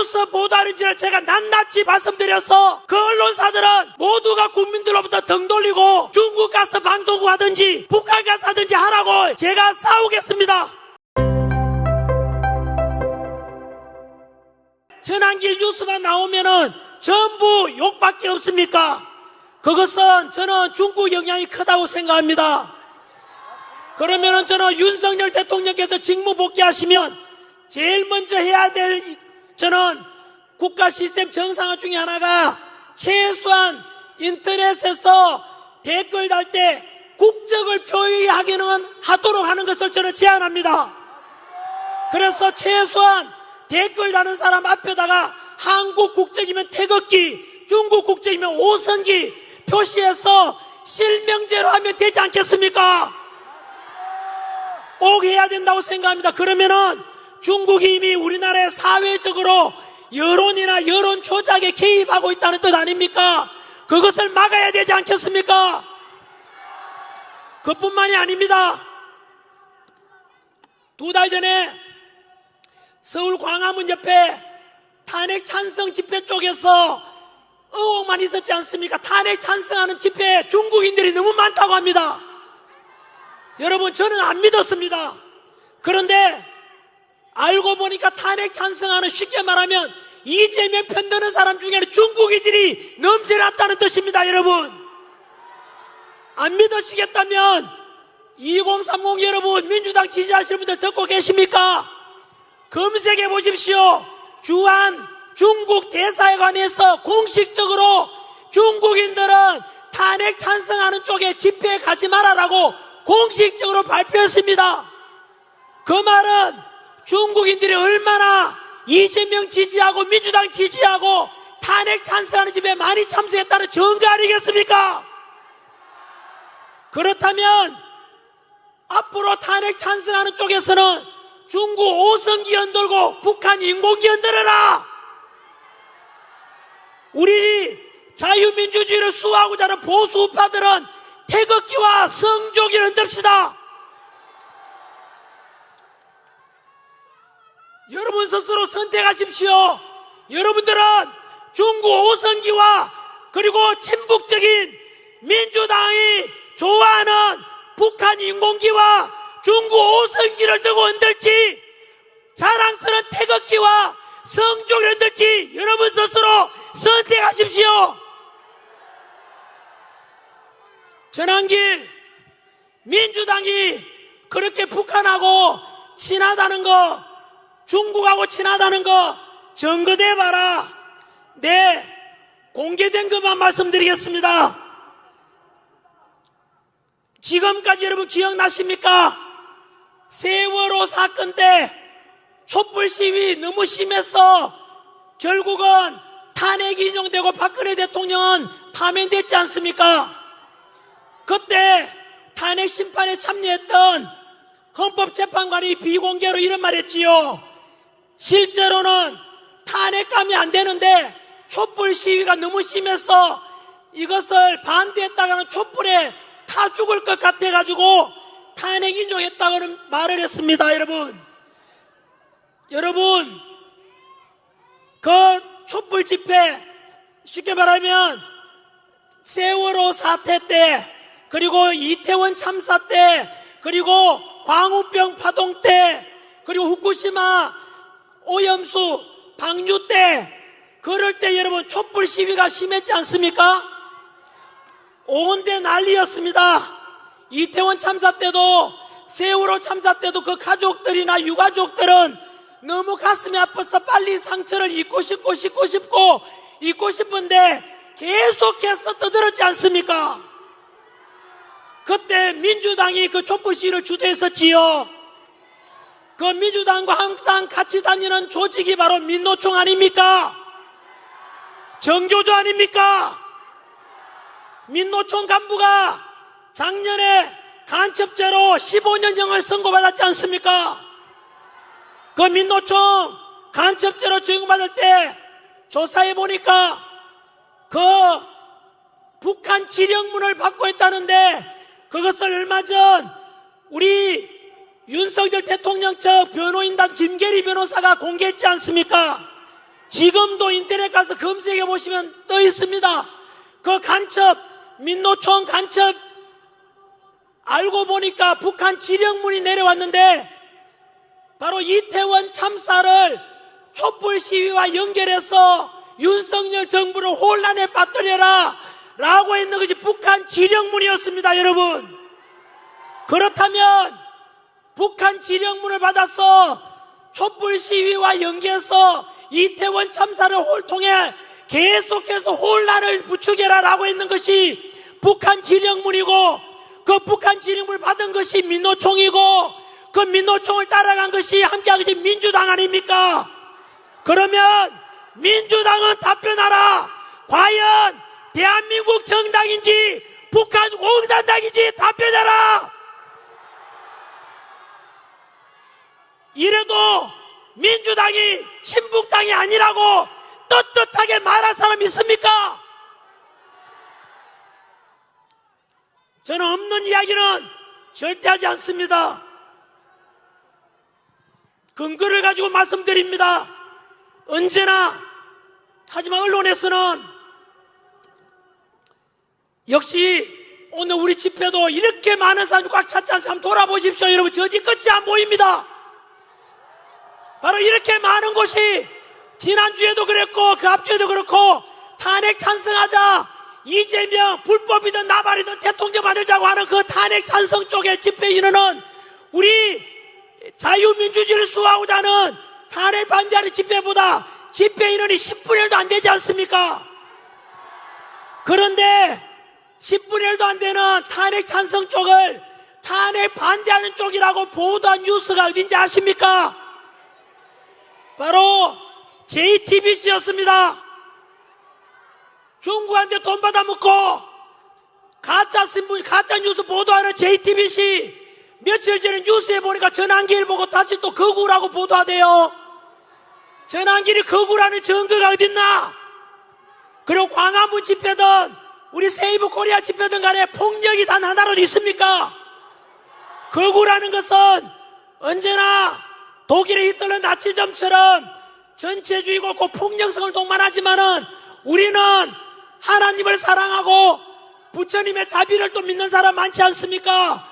뉴스 보도하는지를 제가 낱낱이 말씀드려서 그 언론사들은 모두가 국민들로부터 등 돌리고 중국 가서 방송국 하든지 북한 가서 하든지 하라고 제가 싸우겠습니다. 전환길 뉴스만 나오면은 전부 욕밖에 없습니까? 그것은 저는 중국 영향이 크다고 생각합니다. 그러면은 저는 윤석열 대통령께서 직무 복귀하시면 제일 먼저 해야 될 저는 국가 시스템 정상화 중에 하나가 최소한 인터넷에서 댓글 달 때 국적을 표기하기는 하도록 하는 것을 저는 제안합니다. 그래서 최소한 댓글 다는 사람 앞에다가 한국 국적이면 태극기, 중국 국적이면 오성기 표시해서 실명제로 하면 되지 않겠습니까? 꼭 해야 된다고 생각합니다. 그러면은 중국이 이미 우리나라의 사회적으로 여론이나 여론 조작에 개입하고 있다는 뜻 아닙니까? 그것을 막아야 되지 않겠습니까? 그뿐만이 아닙니다. 2달 전에 서울 광화문 옆에 탄핵 찬성 집회 쪽에서 의혹만 있었지 않습니까? 탄핵 찬성하는 집회에 중국인들이 너무 많다고 합니다. 여러분, 저는 안 믿었습니다. 그런데 알고 보니까 탄핵 찬성하는, 쉽게 말하면 이재명 편드는 사람 중에는 중국인들이 넘쳐났다는 뜻입니다. 여러분, 안 믿으시겠다면 2030 여러분, 민주당 지지하시는 분들 듣고 계십니까? 검색해 보십시오. 주한 중국 대사관에서 공식적으로 중국인들은 탄핵 찬성하는 쪽에 집회에 가지 말아라고 공식적으로 발표했습니다. 그 말은 중국인들이 얼마나 이재명 지지하고 민주당 지지하고 탄핵 찬성하는 집회에 많이 참석했다는 증거 아니겠습니까? 그렇다면 앞으로 탄핵 찬성하는 쪽에서는 중국 오성기 흔들고 북한 인공기 흔들어라! 우리 자유민주주의를 수호하고자 하는 보수 우파들은 태극기와 성조기를 흔듭시다. 여러분 스스로 선택하십시오. 여러분들은 중국 오성기와 그리고 친북적인 민주당이 좋아하는 북한 인공기와 중국 오성기를 들고 흔들지, 자랑스러운 태극기와 성조기를 흔들지, 여러분 스스로 선택하십시오. 전환길 민주당이 그렇게 북한하고 친하다는 거, 중국하고 친하다는 거 증거대봐라. 네, 공개된 것만 말씀드리겠습니다. 지금까지 여러분 기억나십니까? 세월호 사건 때 촛불 시위 너무 심해서 결국은 탄핵이 인용되고 박근혜 대통령은 파면됐지 않습니까? 그때 탄핵 심판에 참여했던 헌법재판관이 비공개로 이런 말 했지요. 실제로는 탄핵감이 안 되는데 촛불 시위가 너무 심해서 이것을 반대했다가는 촛불에 타 죽을 것 같아가지고 탄핵 인용했다고는 말을 했습니다. 여러분 그 촛불 집회, 쉽게 말하면 세월호 사태 때, 그리고 이태원 참사 때, 그리고 광우병 파동 때, 그리고 후쿠시마 오염수 방류 때, 그럴 때 여러분 촛불 시위가 심했지 않습니까? 온 데 난리였습니다. 이태원 참사 때도, 세월호 참사 때도 그 가족들이나 유가족들은 너무 가슴이 아파서 빨리 상처를 잊고 싶은데 계속해서 떠들었지 않습니까? 그때 민주당이 그 촛불 시위를 주도했었지요. 그 민주당과 항상 같이 다니는 조직이 바로 민노총 아닙니까? 정교조 아닙니까? 민노총 간부가 작년에 간첩죄로 15년형을 선고받았지 않습니까? 그 민노총 간첩죄로 적용받을 때 조사해보니까 그 북한 지령문을 받고 있다는데, 그것을 얼마 전 우리 윤석열 대통령 측 변호인단 김계리 변호사가 공개했지 않습니까? 지금도 인터넷 가서 검색해 보시면 떠 있습니다. 그 간첩, 민노총 간첩, 알고 보니까 북한 지령문이 내려왔는데 바로 이태원 참사를 촛불 시위와 연결해서 윤석열 정부를 혼란에 빠뜨려라 라고 했는 것이 북한 지령문이었습니다. 여러분, 그렇다면 북한 지령문을 받아서 촛불 시위와 연계해서 이태원 참사를 통해 계속해서 혼란을 부추겨라 라고 했는 것이 북한 지령문이고, 그 북한 지령문을 받은 것이 민노총이고, 그 민노총을 따라간 것이 함께한 것이 민주당 아닙니까? 그러면 민주당은 답변하라. 과연 대한민국 정당인지 북한 공산당인지 답변하라. 이래도 민주당이 친북당이 아니라고 떳떳하게 말할 사람이 있습니까? 저는 없는 이야기는 절대 하지 않습니다. 근거를 가지고 말씀드립니다. 언제나. 하지만 언론에서는 역시 오늘 우리 집회도 이렇게 많은 사람이 꽉 찼지 않습니까? 한번 돌아보십시오. 여러분, 저 뒤 끝이 안 보입니다. 바로 이렇게 많은 곳이 지난주에도 그랬고 그 앞주에도 그렇고 탄핵 찬성하자, 이재명 불법이든 나발이든 대통령 만들자고 하는 그 탄핵 찬성 쪽의 집회 인원은 우리 자유민주주의를 수호하고자 하는 탄핵 반대하는 집회보다 집회 인원이 10분의 1도 안 되지 않습니까? 그런데 10분의 1도 안 되는 탄핵 찬성 쪽을 탄핵 반대하는 쪽이라고 보도한 뉴스가 어딘지 아십니까? 바로 JTBC였습니다. 중국한테 돈 받아먹고 가짜 신문, 가짜 뉴스 보도하는 JTBC, 며칠 전에 뉴스에 보니까 전환기를 보고 다시 또 거구라고 보도하대요. 전환길이 거구라는 증거가 어딨나? 그리고 광화문 집회든 우리 세이브 코리아 집회든 간에 폭력이 단 하나로 있습니까? 거구라는 것은 언제나 독일의 히틀러 나치즘처럼 전체주의고 그 폭력성을 동반하지만은 우리는 하나님을 사랑하고 부처님의 자비를 또 믿는 사람 많지 않습니까?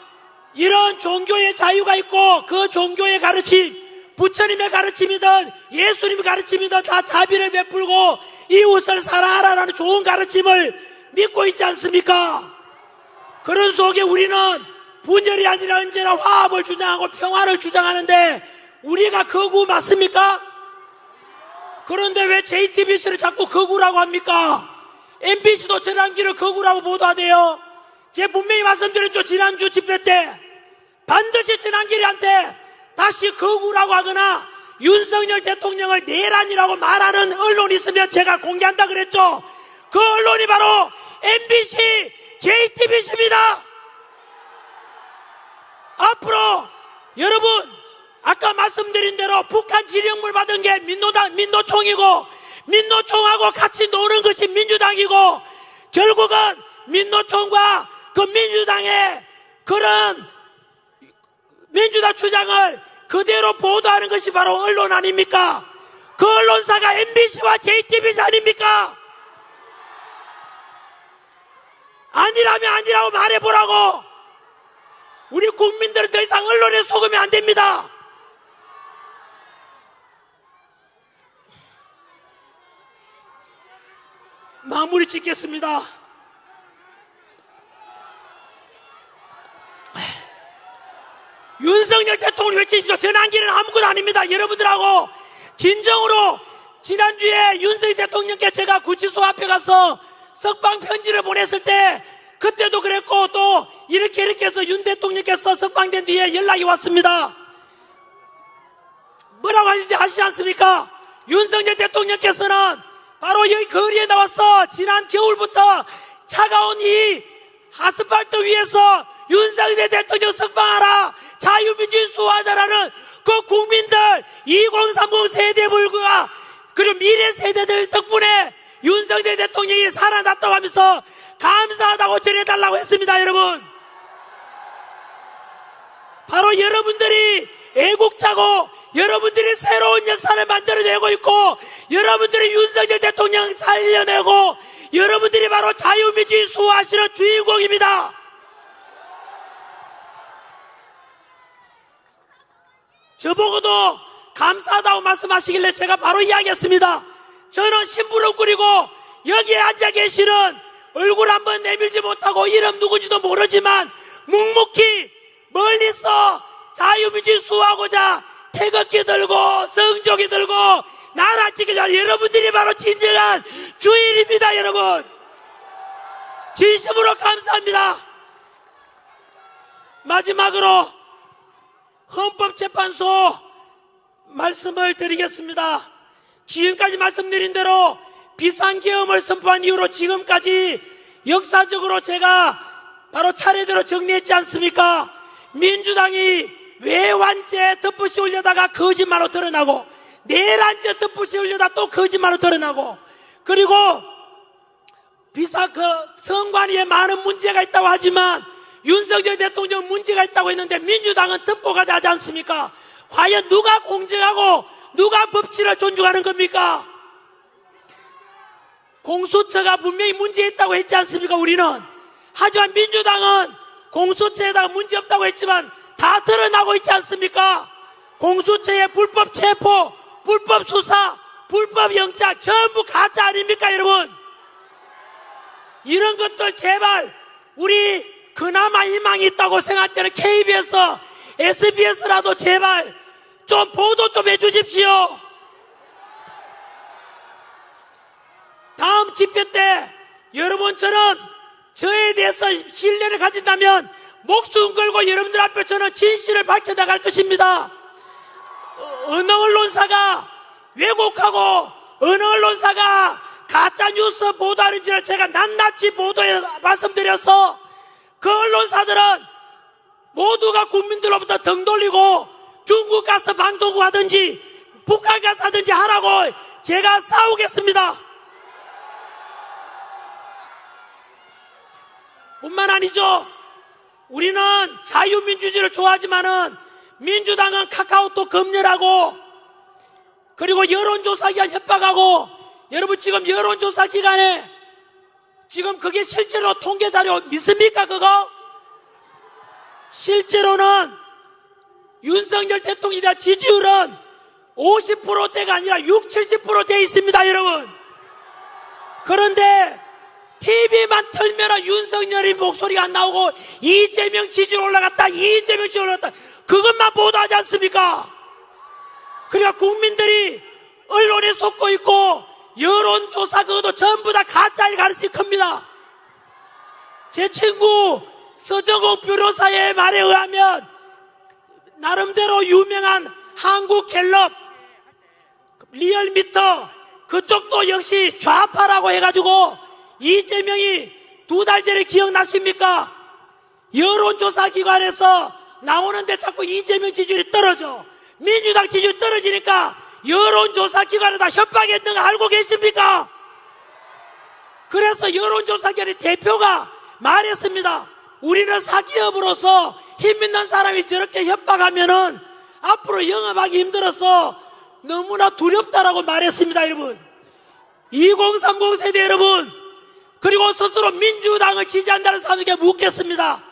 이런 종교의 자유가 있고 그 종교의 가르침, 부처님의 가르침이든 예수님의 가르침이든 다 자비를 베풀고 이웃을 사랑하라는 좋은 가르침을 믿고 있지 않습니까? 그런 속에 우리는 분열이 아니라 언제나 화합을 주장하고 평화를 주장하는데 우리가 거구 맞습니까? 그런데 왜 JTBC를 자꾸 거구라고 합니까? MBC도 전환기를 거구라고 보도하대요. 제가 분명히 말씀드렸죠. 지난주 집회 때 반드시 전환기한테 다시 거구라고 하거나 윤석열 대통령을 내란이라고 말하는 언론이 있으면 제가 공개한다 그랬죠. 그 언론이 바로 MBC, JTBC입니다. 앞으로 여러분, 아까 말씀드린 대로 북한 지령물 받은 게 민노총이고 민노총하고 같이 노는 것이 민주당이고 결국은 민노총과 그 민주당의 그런 민주당 주장을 그대로 보도하는 것이 바로 언론 아닙니까? 그 언론사가 MBC와 JTBC 아닙니까? 아니라면 아니라고 말해보라고. 우리 국민들은 더 이상 언론에 속으면 안 됩니다. 마무리 짓겠습니다. 윤석열 대통령 외치십시오. 전환기는 아무것도 아닙니다. 여러분들하고 진정으로 지난주에 윤석열 대통령께 제가 구치소 앞에 가서 석방 편지를 보냈을 때 그때도 그랬고 또 이렇게 해서 윤 대통령께서 석방된 뒤에 연락이 왔습니다. 뭐라고 하시지 않습니까? 윤석열 대통령께서는 바로 여기 거리에 나와서 지난 겨울부터 차가운 이 아스팔트 위에서 윤석열 대통령 석방하라, 자유민주주의 수호하자라는 그 국민들 2030 세대들과 그리고 미래 세대들 덕분에 윤석열 대통령이 살아났다고 하면서 감사하다고 전해달라고 했습니다. 여러분, 바로 여러분들이 애국자고 여러분들이 새로운 역사를 만들어내고 있고 여러분들이 윤석열 대통령 살려내고 여러분들이 바로 자유민주주의 수호하시는 주인공입니다. 저보고도 감사하다고 말씀하시길래 제가 바로 이야기했습니다. 저는 심부름 꾸리고 여기에 앉아 계시는 얼굴 한번 내밀지 못하고 이름 누구지도 모르지만 묵묵히 멀리서 자유민주주의 수호하고자 태극기 들고 성조기 들고 나라 지키자 여러분들이 바로 진정한 주인입니다. 여러분 진심으로 감사합니다. 마지막으로 헌법재판소 말씀을 드리겠습니다. 지금까지 말씀드린 대로 비상계엄을 선포한 이후로 지금까지 역사적으로 제가 바로 차례대로 정리했지 않습니까? 민주당이 외환죄 덧붙이 올려다가 거짓말로 드러나고 내란죄 덧붙이 올려다 또 거짓말로 드러나고 그리고 선관위에 많은 문제가 있다고 하지만 윤석열 대통령 문제가 있다고 했는데 민주당은 덮어가지 하지 않습니까? 과연 누가 공정하고 누가 법치를 존중하는 겁니까? 공수처가 분명히 문제 있다고 했지 않습니까? 우리는. 하지만 민주당은 공수처에다가 문제 없다고 했지만 다 드러나고 있지 않습니까? 공수처의 불법 체포, 불법 수사, 불법 영장 전부 가짜 아닙니까 여러분? 이런 것들 제발 우리 그나마 희망이 있다고 생각되는 KBS, SBS라도 제발 좀 보도 좀 해주십시오. 다음 집회 때 여러분처럼 저에 대해서 신뢰를 가진다면 목숨 걸고 여러분들 앞에 저는 진실을 밝혀나갈 것입니다. 어느 언론사가 왜곡하고 어느 언론사가 가짜뉴스 보도하는지를 제가 낱낱이 보도해 말씀드려서 그 언론사들은 모두가 국민들로부터 등 돌리고 중국 가서 방송국 하든지 북한 가서 하든지 하라고 제가 싸우겠습니다. 뿐만 아니죠. 우리는 자유민주주의를 좋아하지만은 민주당은 카카오톡 검열하고 그리고 여론조사 기관 협박하고 여러분 지금 여론조사 기간에 지금 그게 실제로 통계자료 믿습니까 그거? 실제로는 윤석열 대통령에 대한 지지율은 50%대가 아니라 60, 70% 돼 있습니다 여러분. 그런데 TV만 틀면 윤석열의 목소리가 안 나오고 이재명 지지율 올라갔다 이재명 지지율 올라갔다 그것만 보도하지 않습니까? 그러니까 국민들이 언론에 속고 있고 여론조사 그것도 전부 다 가짜일 가능성이 큽니다. 제 친구 서정욱 변호사의 말에 의하면 나름대로 유명한 한국갤럽 리얼미터 그쪽도 역시 좌파라고 해가지고 이재명이 2달 전에 기억나십니까? 여론조사 기관에서 나오는데 자꾸 이재명 지지율이 떨어져. 민주당 지지율이 떨어지니까 여론조사 기관에다 협박했는 거 알고 계십니까? 그래서 여론조사 기관의 대표가 말했습니다. 우리는 사기업으로서 힘 있는 사람이 저렇게 협박하면은 앞으로 영업하기 힘들어서 너무나 두렵다라고 말했습니다 여러분. 2030 세대 여러분 그리고 스스로 민주당을 지지한다는 사람에게 묻겠습니다.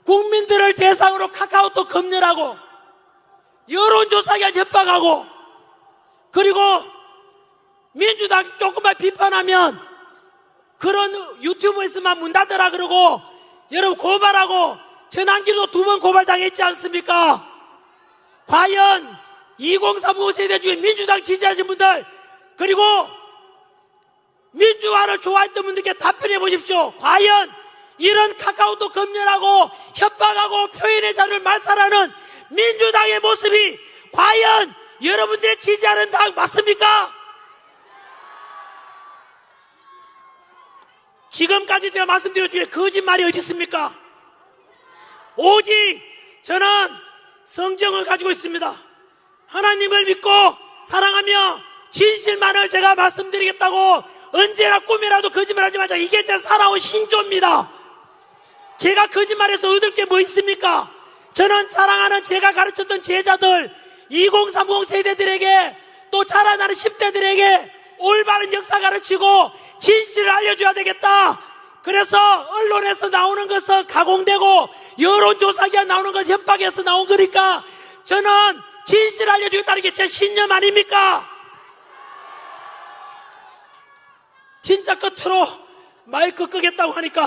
국민들을 대상으로 카카오톡 검열하고 여론조사기관 협박하고 그리고 민주당 조금만 비판하면 그런 유튜브에서만 문 닫으라 그러고 여러분 고발하고 전환기도 2번 고발당했지 않습니까? 과연 2030 세대 중에 민주당 지지하신 분들 그리고 민주화를 좋아했던 분들께 답변해 보십시오. 과연 이런 카카오톡 검열하고 협박하고 표현의 자유를 말살하는 민주당의 모습이 과연 여러분들의 지지하는 당 맞습니까? 지금까지 제가 말씀드린 중에 거짓말이 어디 있습니까? 오직 저는 성경을 가지고 있습니다. 하나님을 믿고 사랑하며 진실만을 제가 말씀드리겠다고 언제나 꿈이라도 거짓말하지 말자. 이게 제 살아온 신조입니다. 제가 거짓말해서 얻을 게 뭐 있습니까? 저는 사랑하는 제가 가르쳤던 제자들 2030 세대들에게 또 자라나는 10대들에게 올바른 역사 가르치고 진실을 알려줘야 되겠다. 그래서 언론에서 나오는 것은 가공되고 여론조사기가 나오는 건 협박에서 나온 거니까 저는 진실을 알려주겠다는 게 제 신념 아닙니까? 진짜 끝으로 마이크 끄겠다고 하니까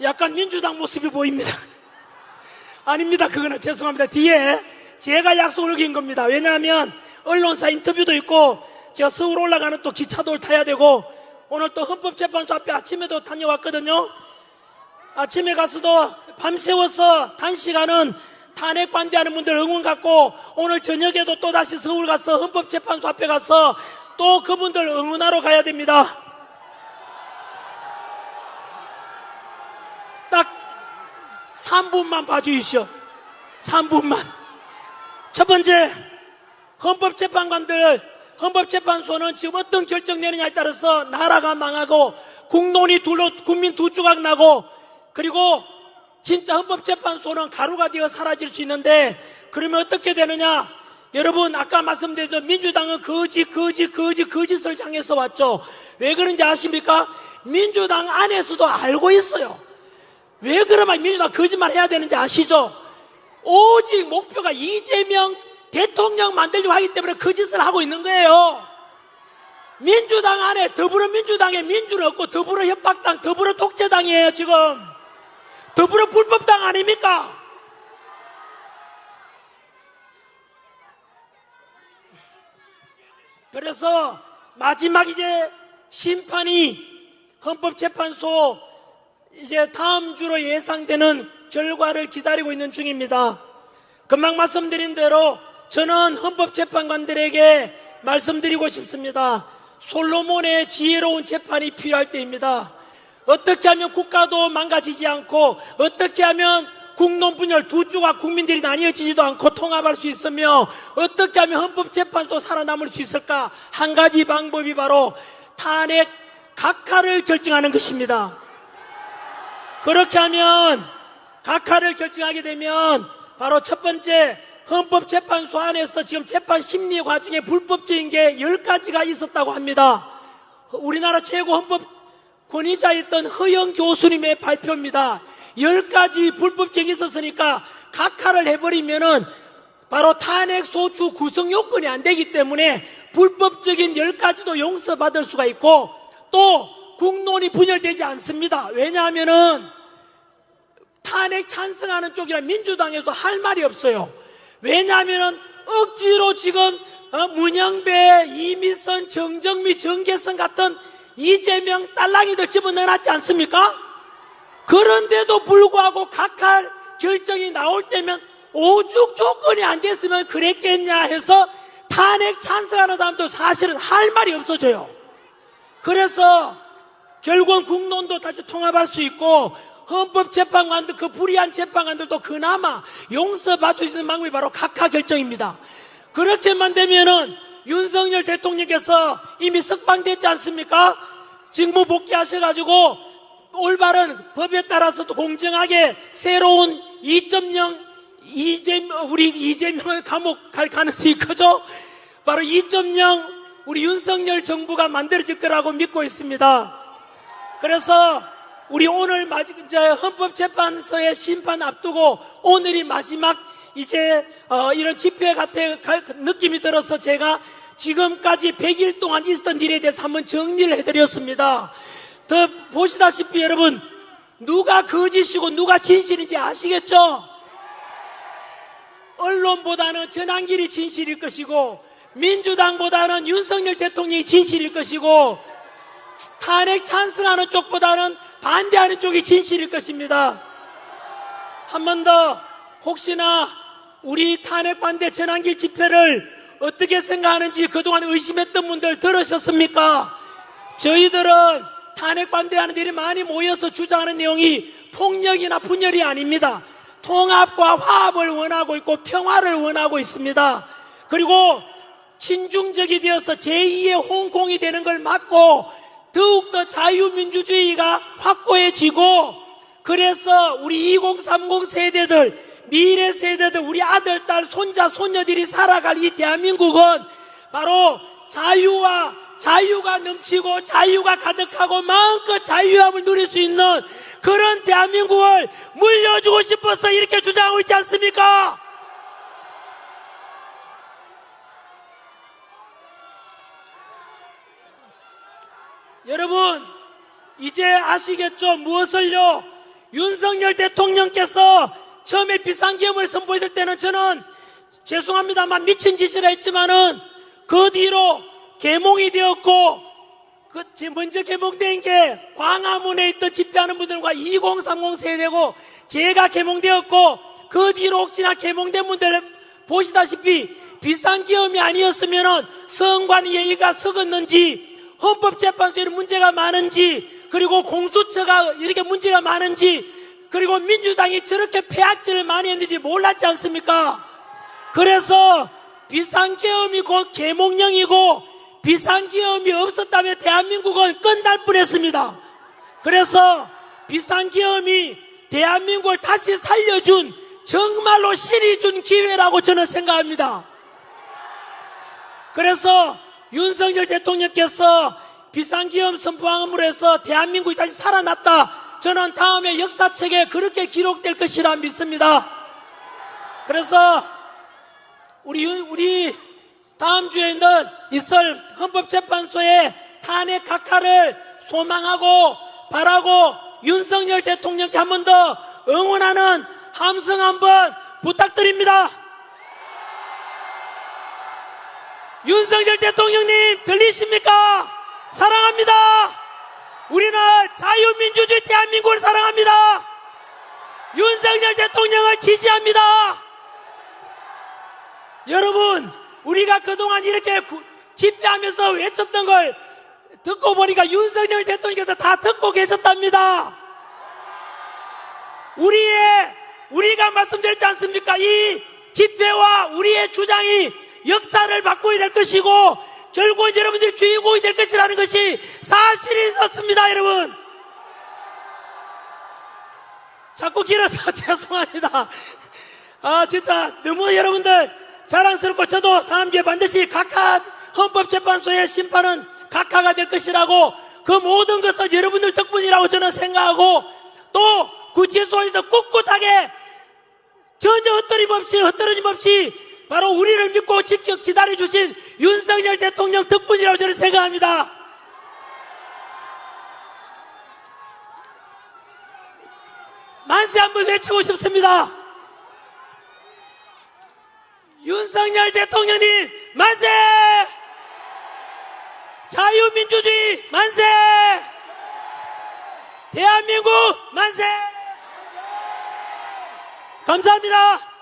약간 민주당 모습이 보입니다. 아닙니다. 그거는 죄송합니다. 뒤에 제가 약속을 어긴 겁니다. 왜냐하면 언론사 인터뷰도 있고 제가 서울 올라가는 또 기차도 타야 되고 오늘 또 헌법재판소 앞에 아침에도 다녀왔거든요. 아침에 가서도 밤새워서 단시간은 탄핵 반대하는 분들 응원 갖고 오늘 저녁에도 또 다시 서울 가서 헌법재판소 앞에 가서 또 그분들 응원하러 가야 됩니다. 딱 3분만 봐주십시오. 3분만. 첫 번째, 헌법재판소는 지금 어떤 결정 내느냐에 따라서 나라가 망하고 국론이 국민 두 조각 나고 그리고 진짜 헌법재판소는 가루가 되어 사라질 수 있는데 그러면 어떻게 되느냐? 여러분 아까 말씀드린 민주당은 거짓을 향해서 왔죠. 왜 그런지 아십니까? 민주당 안에서도 알고 있어요. 왜 그러면 민주당 거짓말 해야 되는지 아시죠? 오직 목표가 이재명 대통령 만들려고 하기 때문에 거짓을 하고 있는 거예요. 민주당 안에 더불어민주당에 민주는 없고 더불어 협박당, 더불어 독재당이에요. 지금 더불어 불법당 아닙니까? 그래서 마지막 이제 심판이 헌법재판소 이제 다음 주로 예상되는 결과를 기다리고 있는 중입니다. 금방 말씀드린 대로 저는 헌법재판관들에게 말씀드리고 싶습니다. 솔로몬의 지혜로운 재판이 필요할 때입니다. 어떻게 하면 국가도 망가지지 않고 어떻게 하면 국론 분열 두 조각 국민들이 나뉘어지지도 않고 통합할 수 있으며 어떻게 하면 헌법재판도 살아남을 수 있을까? 한 가지 방법이 바로 탄핵 각하를 결정하는 것입니다. 그렇게 하면 각하를 결정하게 되면 바로 첫 번째 헌법재판소 안에서 지금 재판 심리 과정에 불법적인 게 10가지가 있었다고 합니다. 우리나라 최고 헌법 권위자였던 허영 교수님의 발표입니다. 10가지 불법적이 있었으니까 각하를 해버리면은 바로 탄핵 소추 구성 요건이 안 되기 때문에 불법적인 10가지도 용서받을 수가 있고 또 국론이 분열되지 않습니다. 왜냐하면은 탄핵 찬성하는 쪽이라 민주당에서 할 말이 없어요. 왜냐하면은 억지로 지금 문영배, 이미선, 정정미, 정계선 같은 이재명 딸랑이들 집어넣어놨지 않습니까? 그런데도 불구하고 각하 결정이 나올 때면 오죽 조건이 안 됐으면 그랬겠냐 해서 탄핵 찬성하는 사람도 사실은 할 말이 없어져요. 그래서 결국은 국론도 다시 통합할 수 있고 헌법재판관들 그 불의한 재판관들도 그나마 용서받을 수 있는 방법이 바로 각하 결정입니다. 그렇게만 되면은 윤석열 대통령께서 이미 석방됐지 않습니까? 직무 복귀하셔가지고 올바른 법에 따라서 또 공정하게 새로운 2.0 우리 이재명을 감옥 갈 가능성이 크죠? 바로 2.0 우리 윤석열 정부가 만들어질 거라고 믿고 있습니다. 그래서 우리 오늘 이제 헌법재판소의 심판 앞두고 오늘이 마지막 이제 이런 집회 같은 느낌이 들어서 제가 지금까지 100일 동안 있었던 일에 대해서 한번 정리를 해드렸습니다. 더 보시다시피 여러분 누가 거짓이고 누가 진실인지 아시겠죠? 언론보다는 전한길이 진실일 것이고 민주당보다는 윤석열 대통령이 진실일 것이고 탄핵 찬성하는 쪽보다는 반대하는 쪽이 진실일 것입니다. 한 번 더 혹시나 우리 탄핵 반대 전한길 집회를 어떻게 생각하는지 그동안 의심했던 분들 들으셨습니까? 저희들은 탄핵 반대하는 일이 많이 모여서 주장하는 내용이 폭력이나 분열이 아닙니다. 통합과 화합을 원하고 있고 평화를 원하고 있습니다. 그리고 친중적이 되어서 제2의 홍콩이 되는 걸 막고 더욱더 자유민주주의가 확고해지고 그래서 우리 2030 세대들 미래 세대들 우리 아들, 딸, 손자, 손녀들이 살아갈 이 대한민국은 바로 자유가 넘치고 자유가 가득하고 마음껏 자유함을 누릴 수 있는 그런 대한민국을 물려주고 싶어서 이렇게 주장하고 있지 않습니까? 여러분, 이제 아시겠죠? 무엇을요? 윤석열 대통령께서 처음에 비상계엄을 선포했을 때는 저는 죄송합니다만 미친 짓이라 했지만은 그 뒤로 계몽이 되었고, 먼저 개몽된 게 광화문에 있던 집회하는 분들과 2030 세대고 제가 개몽되었고, 그 뒤로 혹시나 개몽된 분들 보시다시피 비상계엄이 아니었으면은 선관위 예의가 썩었는지, 헌법재판소에 문제가 많은지, 그리고 공수처가 이렇게 문제가 많은지, 그리고 민주당이 저렇게 폐악질을 많이 했는지 몰랐지 않습니까? 그래서 비상계엄이 곧 계몽령이고, 비상계엄이 없었다면 대한민국은 끝날 뻔했습니다. 그래서 비상계엄이 대한민국을 다시 살려준, 정말로 신이 준 기회라고 저는 생각합니다. 그래서 윤석열 대통령께서 비상계엄 선포함으로 해서 대한민국이 다시 살아났다, 저는 다음에 역사책에 그렇게 기록될 것이라 믿습니다. 그래서 우리 다음 주에 있을 헌법재판소의 탄핵 각하를 소망하고 바라고 윤석열 대통령께 한 번 더 응원하는 함성 한번 부탁드립니다. 윤석열 대통령님 들리십니까? 사랑합니다. 우리는 자유민주주의 대한민국을 사랑합니다. 윤석열 대통령을 지지합니다. 여러분, 우리가 그동안 이렇게 집회하면서 외쳤던 걸 듣고 보니까 윤석열 대통령께서 다 듣고 계셨답니다. 우리가 말씀드렸지 않습니까? 이 집회와 우리의 주장이 역사를 바꾸게 될 것이고 결국은 여러분들이 주인공이 될 것이라는 것이 사실이 있었습니다. 여러분, 자꾸 길어서 죄송합니다. 진짜 너무 여러분들 자랑스럽고, 저도 다음 주에 반드시 헌법재판소의 심판은 각하가 될 것이라고, 그 모든 것은 여러분들 덕분이라고 저는 생각하고, 또 구치소에서 꿋꿋하게 전혀 흩어짐 없이 바로 우리를 믿고 기다려주신 윤석열 대통령 덕분이라고 저는 생각합니다. 만세 한번 외치고 싶습니다. 윤석열 대통령님 만세! 자유민주주의 만세! 대한민국 만세! 감사합니다.